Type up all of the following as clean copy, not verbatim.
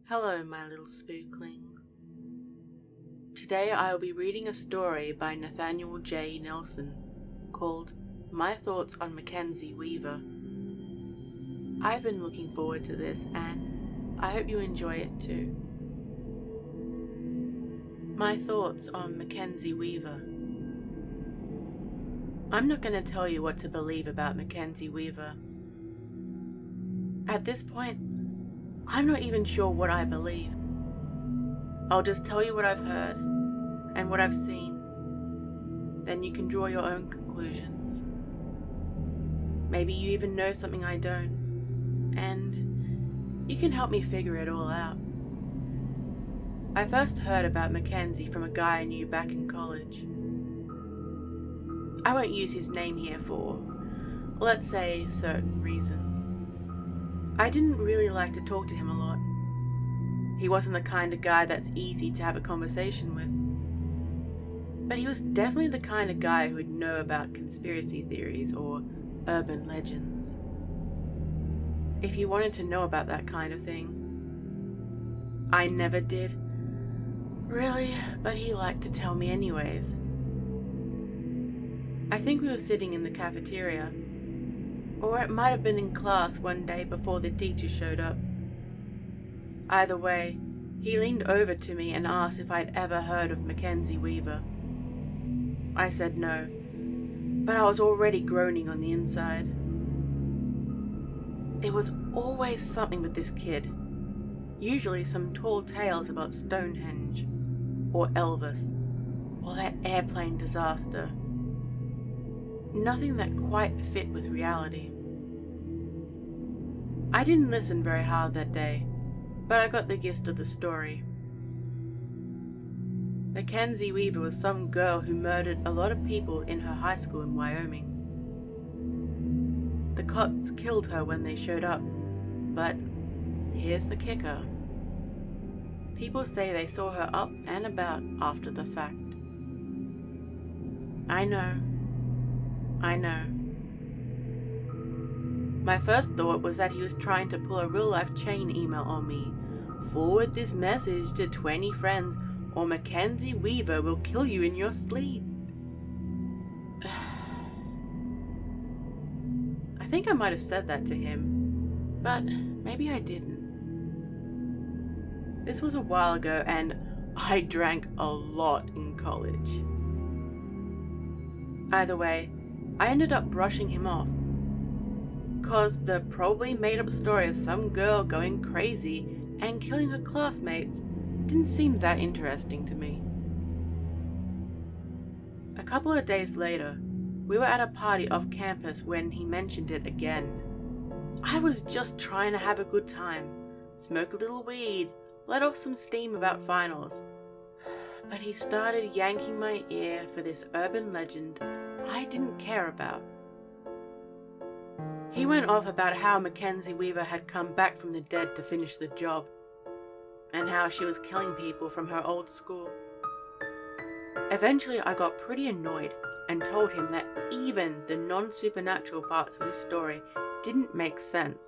Hello, my little Spooklings. Today I will be reading a story by Nathaniel J Nelson called My Thoughts on Mackenzie Weaver. I've been looking forward to this and I hope you enjoy it too. My thoughts on Mackenzie Weaver. I'm not going to tell you what to believe about Mackenzie Weaver. At this point, I'm not even sure what I believe. I'll just tell you what I've heard and what I've seen. Then you can draw your own conclusions. Maybe you even know something I don't, and you can help me figure it all out. I first heard about Mackenzie from a guy I knew back in college. I won't use his name here for, let's say, certain reasons. I didn't really like to talk to him a lot. He wasn't the kind of guy that's easy to have a conversation with. But he was definitely the kind of guy who would know about conspiracy theories or urban legends. If you wanted to know about that kind of thing. I never did. Really, but he liked to tell me anyways. I think we were sitting in the cafeteria, or it might have been in class one day before the teacher showed up. Either way, he leaned over to me and asked if I'd ever heard of Mackenzie Weaver. I said no, but I was already groaning on the inside. It was always something with this kid, usually some tall tales about Stonehenge, or Elvis, or that airplane disaster. Nothing that quite fit with reality. I didn't listen very hard that day, but I got the gist of the story. Mackenzie Weaver was some girl who murdered a lot of people in her high school in Wyoming. The cops killed her when they showed up, but here's the kicker. People say they saw her up and about after the fact. I know. My first thought was that he was trying to pull a real-life chain email on me. Forward this message to 20 friends or Mackenzie Weaver will kill you in your sleep. I think I might have said that to him, but maybe I didn't. This was a while ago and I drank a lot in college. Either way, I ended up brushing him off, cause the probably made up story of some girl going crazy and killing her classmates didn't seem that interesting to me. A couple of days later, we were at a party off campus when he mentioned it again. I was just trying to have a good time, smoke a little weed, let off some steam about finals. But he started yanking my ear for this urban legend I didn't care about. He went off about how Mackenzie Weaver had come back from the dead to finish the job, and how she was killing people from her old school. Eventually I got pretty annoyed and told him that even the non-supernatural parts of his story didn't make sense.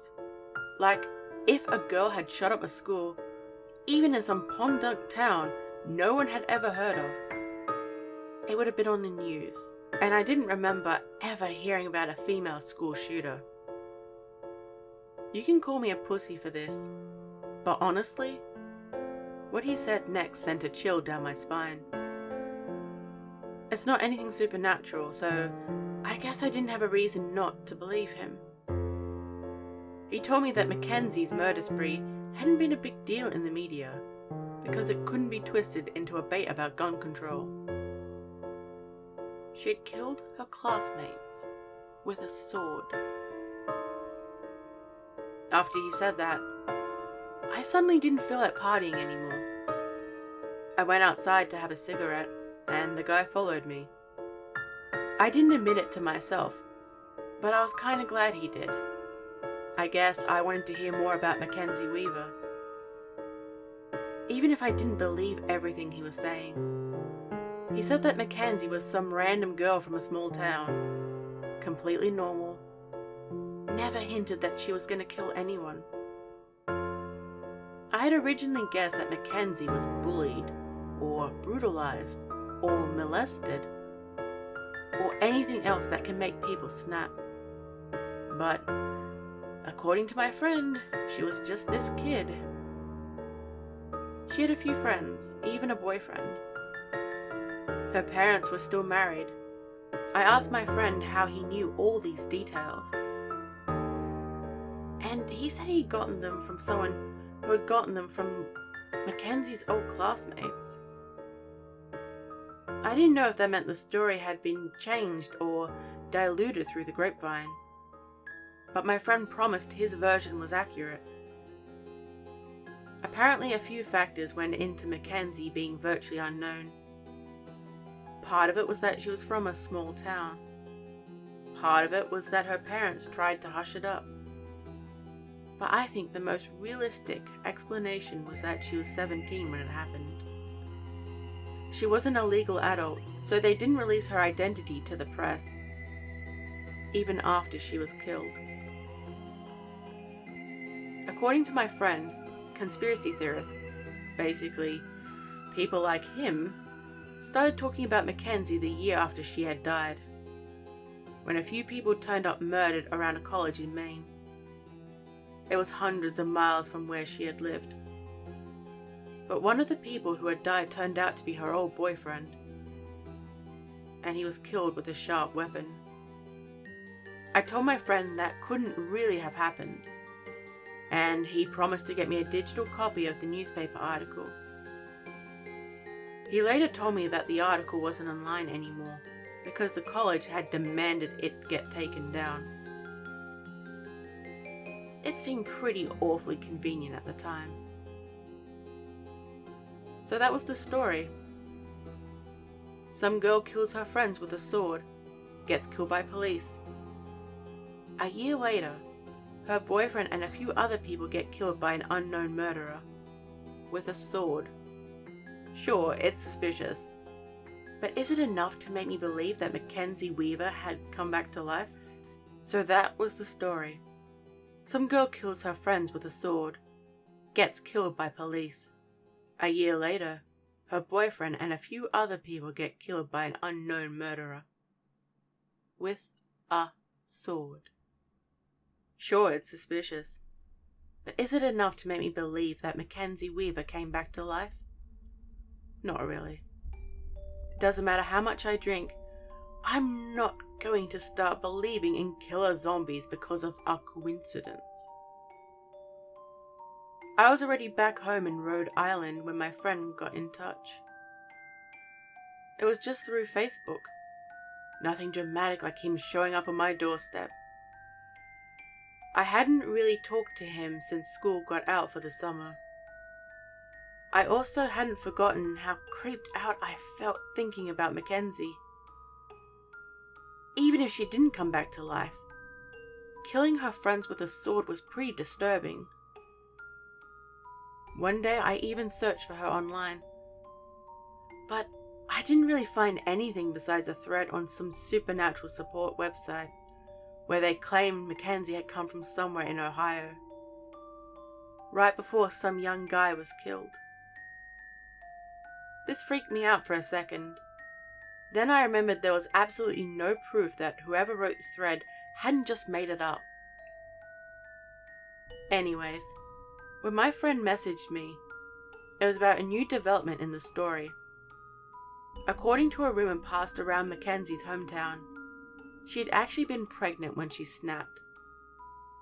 Like, if a girl had shut up a school, even in some Pondunk town no one had ever heard of, it would have been on the news. And I didn't remember ever hearing about a female school shooter. You can call me a pussy for this, but honestly, what he said next sent a chill down my spine. It's not anything supernatural, so I guess I didn't have a reason not to believe him. He told me that Mackenzie's murder spree hadn't been a big deal in the media, because it couldn't be twisted into a bait about gun control. She had killed her classmates with a sword. After he said that, I suddenly didn't feel like partying anymore. I went outside to have a cigarette, and the guy followed me. I didn't admit it to myself, but I was kind of glad he did. I guess I wanted to hear more about Mackenzie Weaver. Even if I didn't believe everything he was saying. He said that Mackenzie was some random girl from a small town, completely normal, never hinted that she was going to kill anyone. I had originally guessed that Mackenzie was bullied, or brutalized, or molested, or anything else that can make people snap. But, according to my friend, she was just this kid. She had a few friends, even a boyfriend. Her parents were still married. I asked my friend how he knew all these details. And he said he'd gotten them from someone who had gotten them from Mackenzie's old classmates. I didn't know if that meant the story had been changed or diluted through the grapevine, but my friend promised his version was accurate. Apparently a few factors went into Mackenzie being virtually unknown. Part of it was that she was from a small town. Part of it was that her parents tried to hush it up. But I think the most realistic explanation was that she was 17 when it happened. She wasn't a legal adult, so they didn't release her identity to the press, even after she was killed. According to my friend, conspiracy theorists, basically people like him, started talking about Mackenzie the year after she had died, when a few people turned up murdered around a college in Maine. It was hundreds of miles from where she had lived. But one of the people who had died turned out to be her old boyfriend, and he was killed with a sharp weapon. I told my friend that couldn't really have happened, and he promised to get me a digital copy of the newspaper article. He later told me that the article wasn't online anymore because the college had demanded it get taken down. It seemed pretty awfully convenient at the time. So that was the story. Some girl kills her friends with a sword, gets killed by police. A year later, her boyfriend and a few other people get killed by an unknown murderer with a sword. Sure, it's suspicious, but is it enough to make me believe that Mackenzie Weaver had come back to life? So that was the story. Some girl kills her friends with a sword, gets killed by police. A year later, her boyfriend and a few other people get killed by an unknown murderer with a sword. Sure, it's suspicious, but is it enough to make me believe that Mackenzie Weaver came back to life? Not really. Doesn't matter how much I drink, I'm not going to start believing in killer zombies because of a coincidence. I was already back home in Rhode Island when my friend got in touch. It was just through Facebook. Nothing dramatic like him showing up on my doorstep. I hadn't really talked to him since school got out for the summer. I also hadn't forgotten how creeped out I felt thinking about Mackenzie. Even if she didn't come back to life, killing her friends with a sword was pretty disturbing. One day I even searched for her online, but I didn't really find anything besides a thread on some supernatural support website where they claimed Mackenzie had come from somewhere in Ohio, right before some young guy was killed. This freaked me out for a second. Then I remembered there was absolutely no proof that whoever wrote this thread hadn't just made it up. Anyways, when my friend messaged me, it was about a new development in the story. According to a rumor passed around Mackenzie's hometown, she had actually been pregnant when she snapped.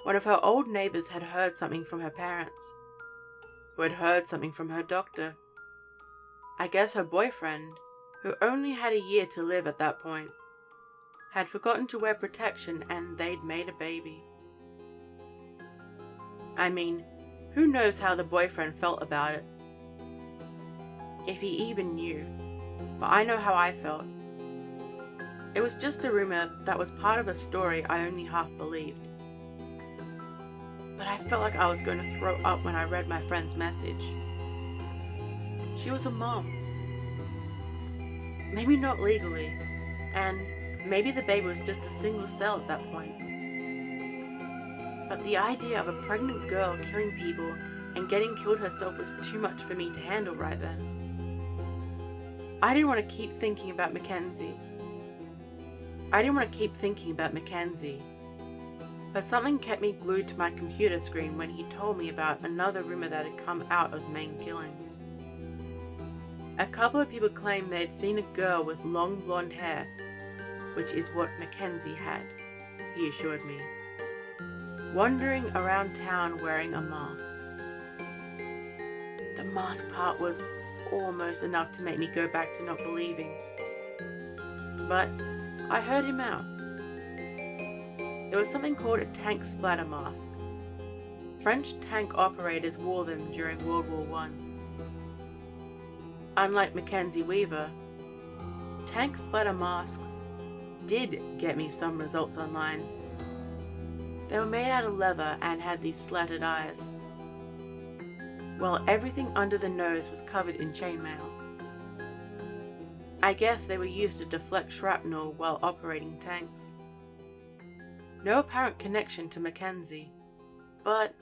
One of her old neighbors had heard something from her parents, who had heard something from her doctor. I guess her boyfriend, who only had a year to live at that point, had forgotten to wear protection and they'd made a baby. I mean, who knows how the boyfriend felt about it? If he even knew. But I know how I felt. It was just a rumor that was part of a story I only half believed. But I felt like I was going to throw up when I read my friend's message. She was a mom. Maybe not legally, and maybe the baby was just a single cell at that point. But the idea of a pregnant girl killing people and getting killed herself was too much for me to handle right then. I didn't want to keep thinking about Mackenzie. But something kept me glued to my computer screen when he told me about another rumor that had come out of Maine killings. A couple of people claimed they had seen a girl with long blonde hair, which is what Mackenzie had, he assured me, wandering around town wearing a mask. The mask part was almost enough to make me go back to not believing. But I heard him out. There was something called a tank splatter mask. French tank operators wore them during World War I. Unlike Mackenzie Weaver, tank splatter masks did get me some results online. They were made out of leather and had these slatted eyes, while everything under the nose was covered in chainmail. I guess they were used to deflect shrapnel while operating tanks. No apparent connection to Mackenzie, but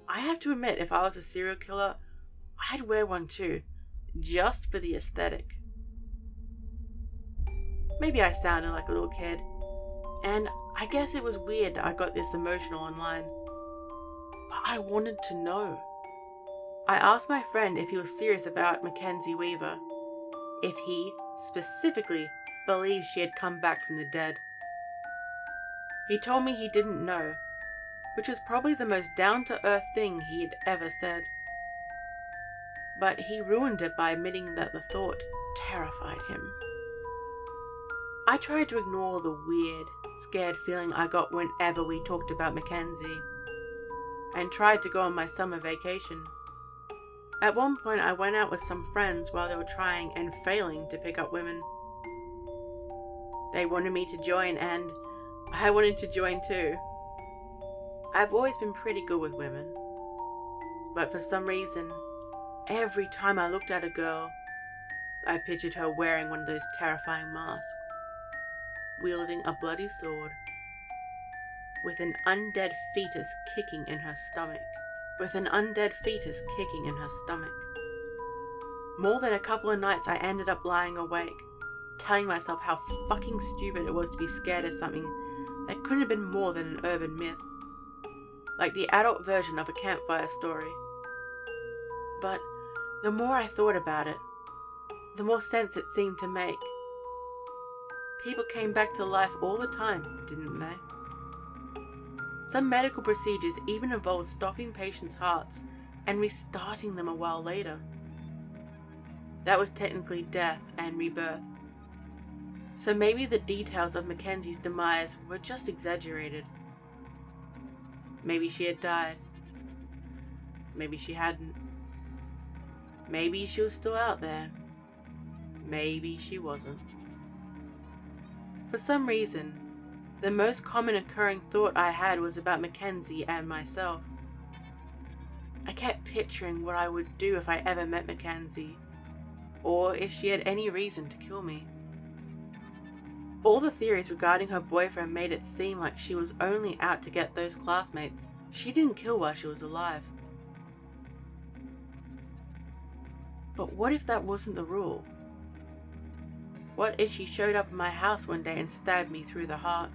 I have to admit, if I was a serial killer, I'd wear one too, just for the aesthetic. Maybe I sounded like a little kid, and I guess it was weird I got this emotional online, but I wanted to know. I asked my friend if he was serious about Mackenzie Weaver, if he, specifically, believed she had come back from the dead. He told me he didn't know, which was probably the most down-to-earth thing he had ever said. But he ruined it by admitting that the thought terrified him. I tried to ignore the weird, scared feeling I got whenever we talked about Mackenzie, and tried to go on my summer vacation. At one point I went out with some friends while they were trying and failing to pick up women. They wanted me to join, and I wanted to join too. I've always been pretty good with women, but for some reason, every time I looked at a girl, I pictured her wearing one of those terrifying masks, wielding a bloody sword, with an undead fetus kicking in her stomach. More than a couple of nights I ended up lying awake, telling myself how fucking stupid it was to be scared of something that couldn't have been more than an urban myth, like the adult version of a campfire story. But the more I thought about it, the more sense it seemed to make. People came back to life all the time, didn't they? Some medical procedures even involved stopping patients' hearts and restarting them a while later. That was technically death and rebirth. So maybe the details of Mackenzie's demise were just exaggerated. Maybe she had died. Maybe she hadn't. Maybe she was still out there. Maybe she wasn't. For some reason, the most common occurring thought I had was about Mackenzie and myself. I kept picturing what I would do if I ever met Mackenzie, or if she had any reason to kill me. All the theories regarding her boyfriend made it seem like she was only out to get those classmates she didn't kill while she was alive. But what if that wasn't the rule? What if she showed up at my house one day and stabbed me through the heart?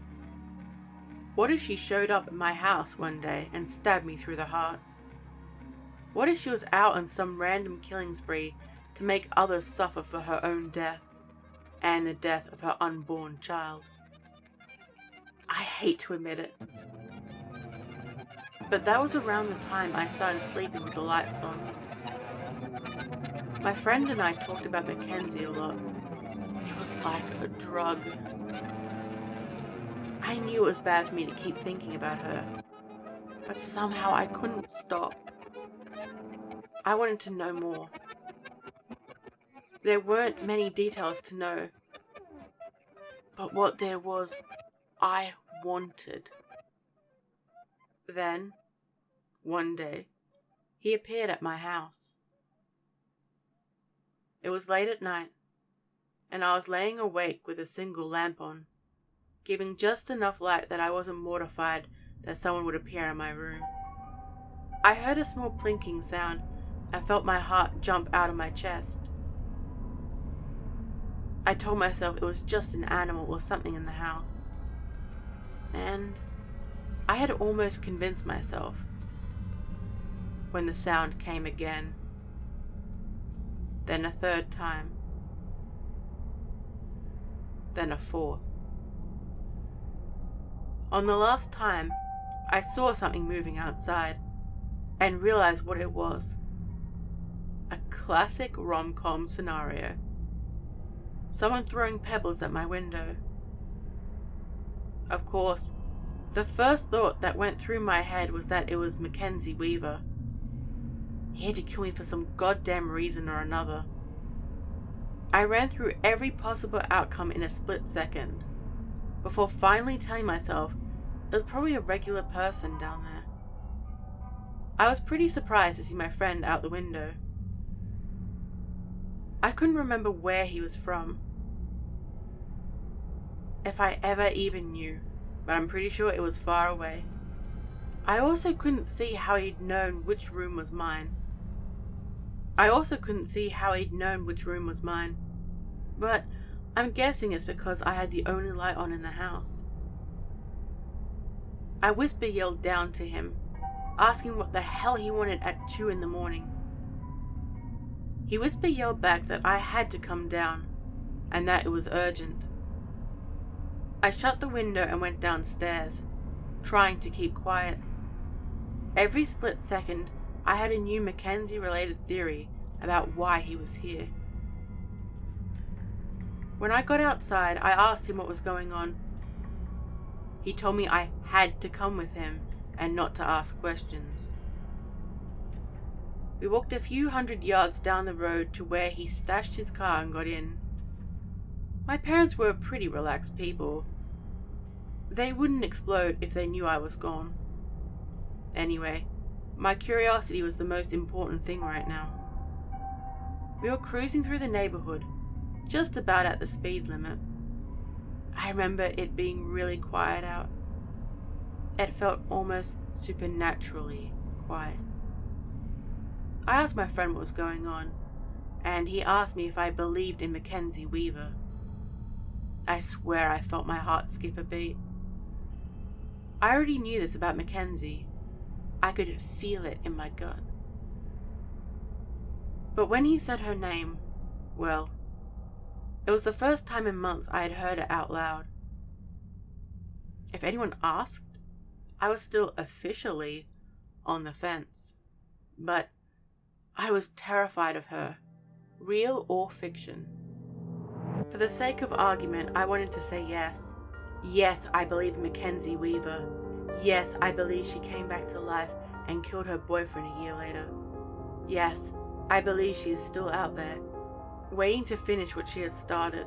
What if she showed up at my house one day and stabbed me through the heart? What if she was out on some random killing spree to make others suffer for her own death and the death of her unborn child? I hate to admit it, but that was around the time I started sleeping with the lights on. My friend and I talked about Mackenzie a lot. It was like a drug. I knew it was bad for me to keep thinking about her, but somehow I couldn't stop. I wanted to know more. There weren't many details to know, but what there was, I wanted. Then, one day, he appeared at my house. It was late at night, and I was laying awake with a single lamp on, giving just enough light that I wasn't mortified that someone would appear in my room. I heard a small plinking sound and felt my heart jump out of my chest. I told myself it was just an animal or something in the house. And I had almost convinced myself when the sound came again. Then a third time. Then a fourth. On the last time, I saw something moving outside and realized what it was. A classic rom-com scenario. Someone throwing pebbles at my window. Of course, the first thought that went through my head was that it was Mackenzie Weaver. He had to kill me for some goddamn reason or another. I ran through every possible outcome in a split second, before finally telling myself it was probably a regular person down there. I was pretty surprised to see my friend out the window. I couldn't remember where he was from, if I ever even knew, but I'm pretty sure it was far away. I also couldn't see how he'd known which room was mine. But I'm guessing it's because I had the only light on in the house. I whisper-yelled down to him, asking what the hell he wanted at 2 in the morning. He whisper-yelled back that I had to come down, and that it was urgent. I shut the window and went downstairs, trying to keep quiet. Every split second, I had a new Mackenzie-related theory about why he was here. When I got outside, I asked him what was going on. He told me I had to come with him and not to ask questions. We walked a few hundred yards down the road to where he stashed his car and got in. My parents were pretty relaxed people. They wouldn't explode if they knew I was gone. Anyway, my curiosity was the most important thing right now. We were cruising through the neighborhood, just about at the speed limit. I remember it being really quiet out. It felt almost supernaturally quiet. I asked my friend what was going on, and he asked me if I believed in Mackenzie Weaver. I swear I felt my heart skip a beat. I already knew this about Mackenzie. I could feel it in my gut. But when he said her name, well, it was the first time in months I had heard it out loud. If anyone asked, I was still officially on the fence. But I was terrified of her, real or fiction. For the sake of argument, I wanted to say yes. Yes, I believe in Mackenzie Weaver. Yes, I believe she came back to life and killed her boyfriend a year later. Yes, I believe she is still out there, waiting to finish what she had started.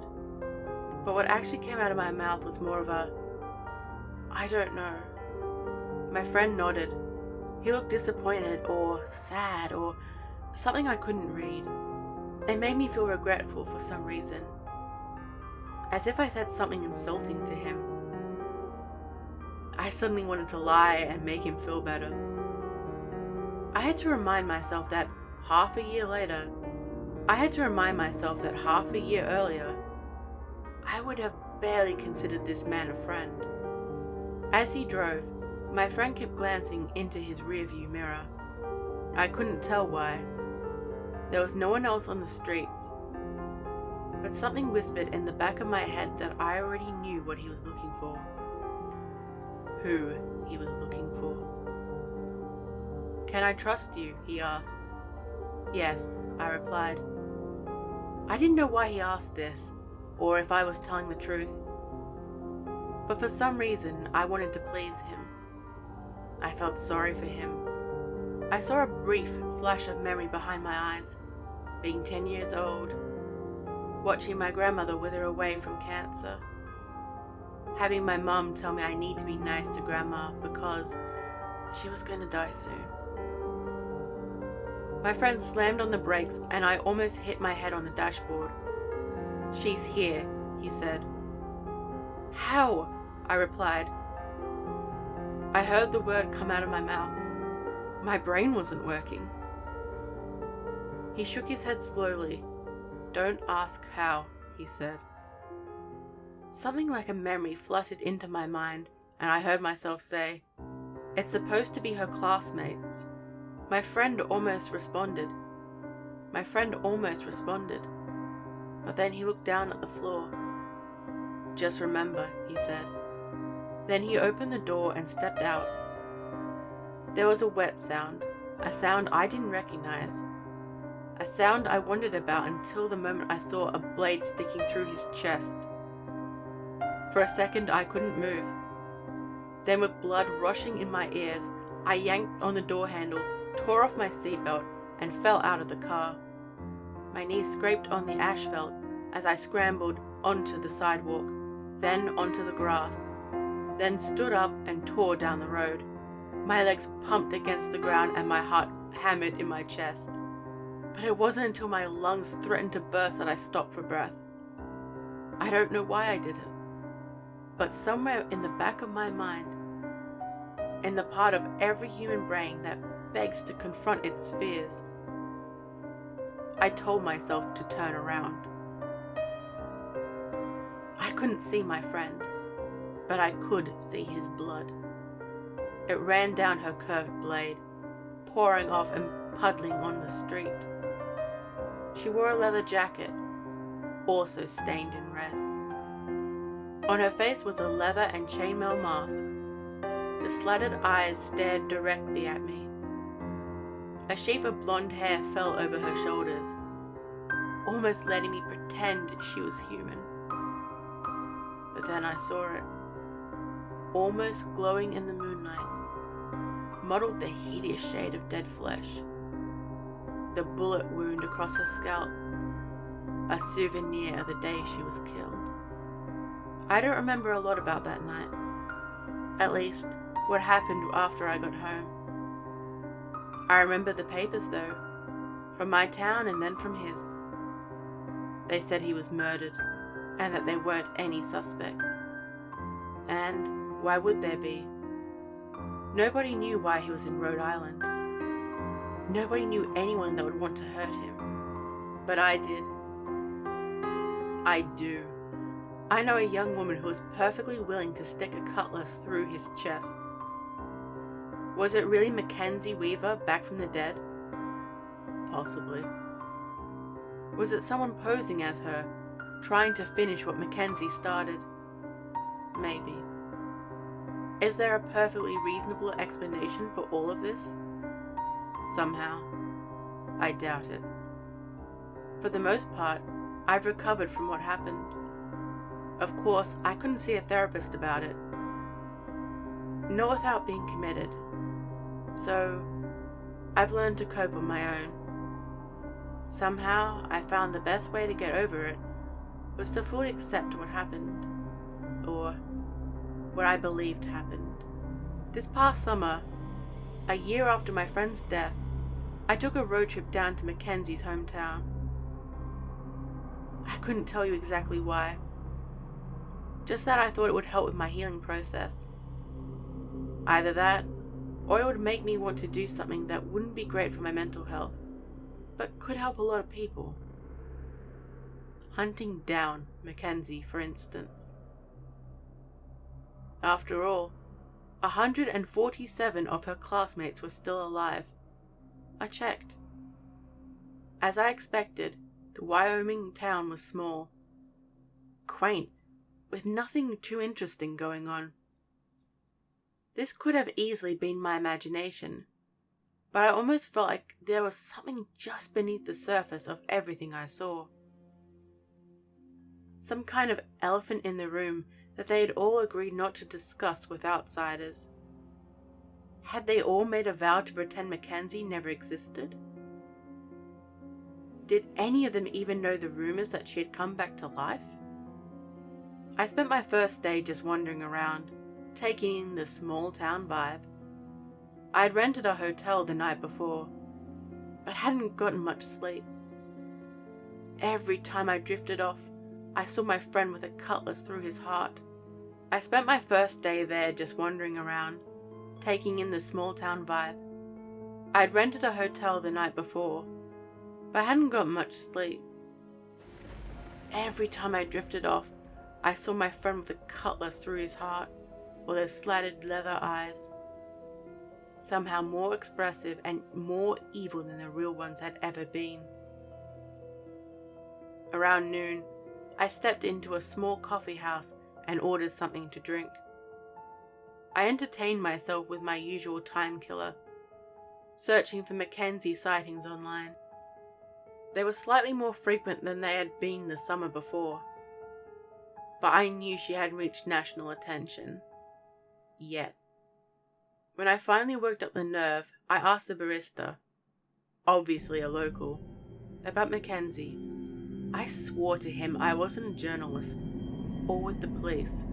But what actually came out of my mouth was more of a, I don't know. My friend nodded. He looked disappointed or sad or something I couldn't read. It made me feel regretful for some reason, as if I said something insulting to him. I suddenly wanted to lie and make him feel better. I had to remind myself that half a year earlier, I would have barely considered this man a friend. As he drove, my friend kept glancing into his rearview mirror. I couldn't tell why. There was no one else on the streets, but something whispered in the back of my head that I already knew what he was looking for. Who he was looking for. "Can I trust you?" he asked. "Yes," I replied. I didn't know why he asked this, or if I was telling the truth. But for some reason, I wanted to please him. I felt sorry for him. I saw a brief flash of memory behind my eyes, being 10 years old, watching my grandmother wither away from cancer, having my mum tell me I need to be nice to grandma because she was going to die soon. My friend slammed on the brakes and I almost hit my head on the dashboard. "She's here," he said. "How?" I replied. I heard the word come out of my mouth. My brain wasn't working. He shook his head slowly. "Don't ask how," he said. Something like a memory fluttered into my mind, and I heard myself say, "It's supposed to be her classmates." My friend almost responded. But then he looked down at the floor. "Just remember," he said. Then he opened the door and stepped out. There was a wet sound, a sound I didn't recognize. A sound I wondered about until the moment I saw a blade sticking through his chest. For a second I couldn't move. Then with blood rushing in my ears, I yanked on the door handle, tore off my seatbelt, and fell out of the car. My knee scraped on the asphalt as I scrambled onto the sidewalk, then onto the grass, then stood up and tore down the road. My legs pumped against the ground and my heart hammered in my chest. But it wasn't until my lungs threatened to burst that I stopped for breath. I don't know why I did it, but somewhere in the back of my mind, in the part of every human brain that begs to confront its fears, I told myself to turn around. I couldn't see my friend, but I could see his blood. It ran down her curved blade, pouring off and puddling on the street. She wore a leather jacket, also stained in red. On her face was a leather and chainmail mask. The slatted eyes stared directly at me. A sheaf of blonde hair fell over her shoulders, almost letting me pretend she was human. But then I saw it, almost glowing in the moonlight, mottled the hideous shade of dead flesh. The bullet wound across her scalp, a souvenir of the day she was killed. I don't remember a lot about that night. At least, what happened after I got home. I remember the papers though, from my town and then from his. They said he was murdered, and that there weren't any suspects. And why would there be? Nobody knew why he was in Rhode Island. Nobody knew anyone that would want to hurt him. But I did. I do. I know a young woman who was perfectly willing to stick a cutlass through his chest. Was it really Mackenzie Weaver back from the dead? Possibly. Was it someone posing as her, trying to finish what Mackenzie started? Maybe. Is there a perfectly reasonable explanation for all of this? Somehow. I doubt it. For the most part, I've recovered from what happened. Of course, I couldn't see a therapist about it. Not without being committed. So, I've learned to cope on my own. Somehow, I found the best way to get over it was to fully accept what happened. Or what I believed happened. This past summer, a year after my friend's death, I took a road trip down to Mackenzie's hometown. I couldn't tell you exactly why. Just that I thought it would help with my healing process. Either that, or it would make me want to do something that wouldn't be great for my mental health, but could help a lot of people. Hunting down Mackenzie, for instance. After all, 147 of her classmates were still alive. I checked. As I expected, the Wyoming town was small, quaint, with nothing too interesting going on. This could have easily been my imagination, but I almost felt like there was something just beneath the surface of everything I saw. Some kind of elephant in the room that they had all agreed not to discuss with outsiders. Had they all made a vow to pretend Mackenzie never existed? Did any of them even know the rumors that she had come back to life? I spent my first day just wandering around, taking in the small town vibe. I had rented a hotel the night before, but hadn't gotten much sleep. Every time I drifted off, I saw my friend with a cutlass through his heart. I spent my first day there just wandering around, taking in the small town vibe. I'd rented a hotel the night before, but I hadn't got much sleep. Every time I drifted off, I saw my friend with a cutlass through his heart, or those slatted leather eyes, somehow more expressive and more evil than the real ones had ever been. Around noon, I stepped into a small coffee house and ordered something to drink. I entertained myself with my usual time killer, searching for Mackenzie sightings online. They were slightly more frequent than they had been the summer before, but I knew she hadn't reached national attention. Yet. When I finally worked up the nerve, I asked the barista, obviously a local, about Mackenzie. I swore to him I wasn't a journalist, or with the police.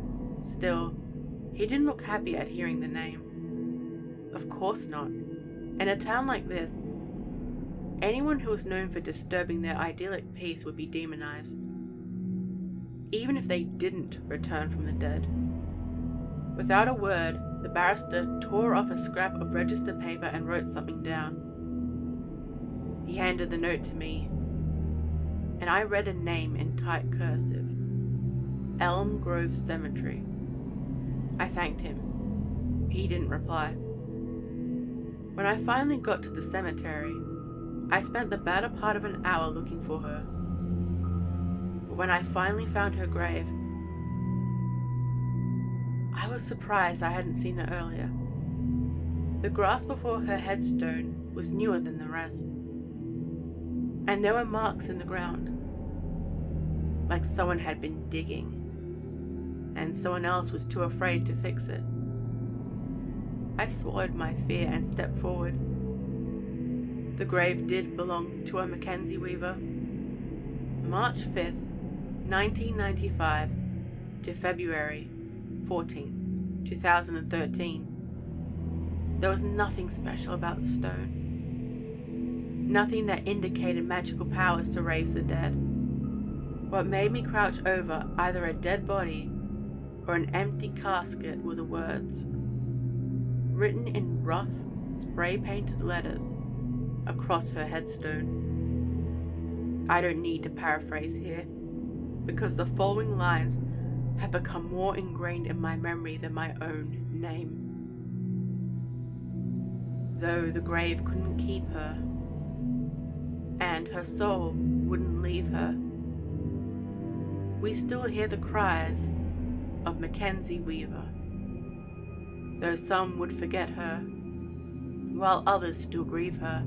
Still, he didn't look happy at hearing the name. Of course not. In a town like this, anyone who was known for disturbing their idyllic peace would be demonized, even if they didn't return from the dead. Without a word, the barrister tore off a scrap of register paper and wrote something down. He handed the note to me, and I read a name in tight cursive. Elm Grove Cemetery. I thanked him. He didn't reply. When I finally got to the cemetery, I spent the better part of an hour looking for her. But when I finally found her grave, I was surprised I hadn't seen her earlier. The grass before her headstone was newer than the rest, and there were marks in the ground, like someone had been digging, and someone else was too afraid to fix it. I swallowed my fear and stepped forward. The grave did belong to a Mackenzie weaver. March 5th, 1995 to February 14th, 2013. There was nothing special about the stone. Nothing that indicated magical powers to raise the dead. What made me crouch over either a dead body or an empty casket were the words, written in rough, spray-painted letters across her headstone. I don't need to paraphrase here, because the following lines have become more ingrained in my memory than my own name. Though the grave couldn't keep her, and her soul wouldn't leave her, we still hear the cries of Mackenzie Weaver. Though some would forget her, while others still grieve her,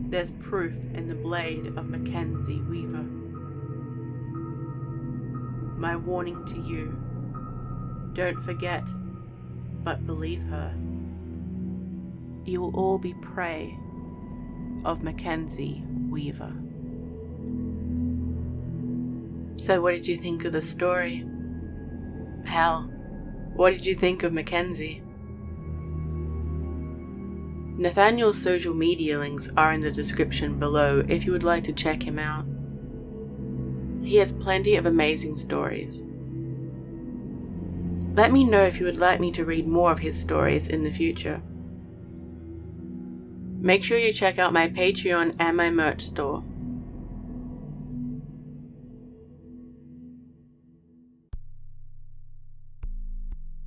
there's proof in the blade of Mackenzie Weaver. My warning to you, don't forget, but believe her. You'll all be prey of Mackenzie Weaver. So what did you think of the story? Hell, what did you think of Mackenzie? Nathaniel's social media links are in the description below if you would like to check him out. He has plenty of amazing stories. Let me know if you would like me to read more of his stories in the future. Make sure you check out my Patreon and my merch store.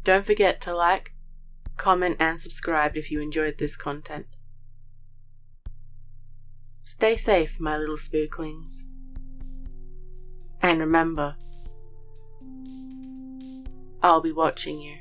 Don't forget to like, comment and subscribe if you enjoyed this content. Stay safe, my little spooklings. And remember, I'll be watching you.